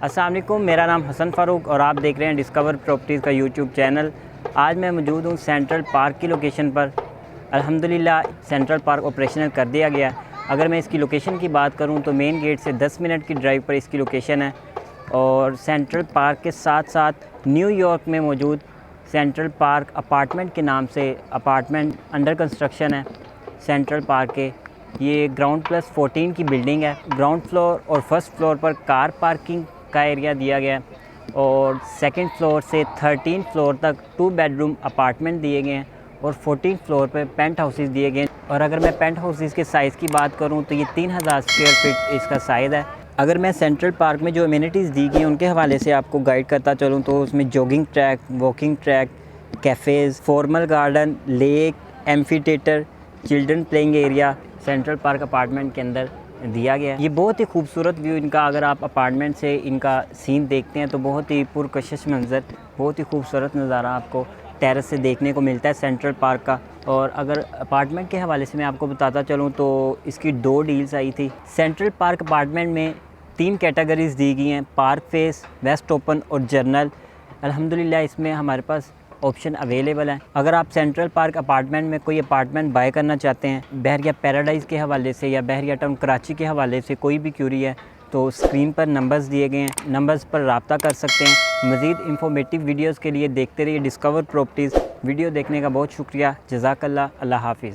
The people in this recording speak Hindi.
अस्सलाम वालेकुम, मेरा नाम हसन फ़ारूक और आप देख रहे हैं डिस्कवर प्रॉपर्टीज़ का यूट्यूब चैनल। आज मैं मौजूद हूँ सेंट्रल पार्क की लोकेशन पर। अल्हम्दुलिल्लाह सेंट्रल पार्क ऑपरेशनल कर दिया गया। अगर मैं इसकी लोकेशन की बात करूँ तो मेन गेट से 10 मिनट की ड्राइव पर इसकी लोकेशन है और सेंट्रल पार्क के साथ साथ न्यूयॉर्क में मौजूद सेंट्रल पार्क अपार्टमेंट के नाम से अपार्टमेंट अंडर कंस्ट्रक्शन है सेंट्रल पार्क के। ये ग्राउंड प्लस 14 की बिल्डिंग है। ग्राउंड फ्लोर और फर्स्ट फ्लोर पर कार पार्किंग का एरिया दिया गया है और सेकंड फ्लोर से 13 फ्लोर तक 2 बेडरूम अपार्टमेंट दिए गए हैं और 14 फ्लोर पे पेंट हाउसेस दिए गए हैं। और अगर मैं पेंट हाउसेस के साइज़ की बात करूं तो ये 3000 स्क्वायर फीट इसका साइज़ है। अगर मैं सेंट्रल पार्क में जो अमेनिटीज़ दी गई उनके हवाले से आपको गाइड करता चलूँ तो उसमें jogging track, walking track, cafes, formal garden, lake, amphi theatre, children playing area central park apartment के अंदर दिया गया है। ये बहुत ही खूबसूरत व्यू इनका, अगर आप अपार्टमेंट से इनका सीन देखते हैं तो बहुत ही पुरकशिश मंजर, बहुत ही खूबसूरत नज़ारा आपको टेरेस से देखने को मिलता है सेंट्रल पार्क का। और अगर अपार्टमेंट के हवाले से मैं आपको बताता चलूँ तो इसकी 2 डील्स आई थी। सेंट्रल पार्क अपार्टमेंट में 3 कैटेगरीज़ दी गई हैं, पार्क फेस, वेस्ट ओपन और जर्नल। अल्हम्दुलिल्लाह इसमें हमारे पास ऑप्शन अवेलेबल है। अगर आप सेंट्रल पार्क अपार्टमेंट में कोई अपार्टमेंट बाय करना चाहते हैं बहरिया पैराडाइज़ के हवाले से या बहरिया टाउन कराची के हवाले से, कोई भी क्यूरी है तो स्क्रीन पर नंबर्स दिए गए हैं, नंबर्स पर रब्ता कर सकते हैं। मज़ीद इंफॉर्मेटिव वीडियोज़ के लिए देखते रहिए डिस्कवर प्रॉपर्टीज़। वीडियो देखने का बहुत शुक्रिया। जज़ाकल्लाह। अल्लाह हाफ़िज़।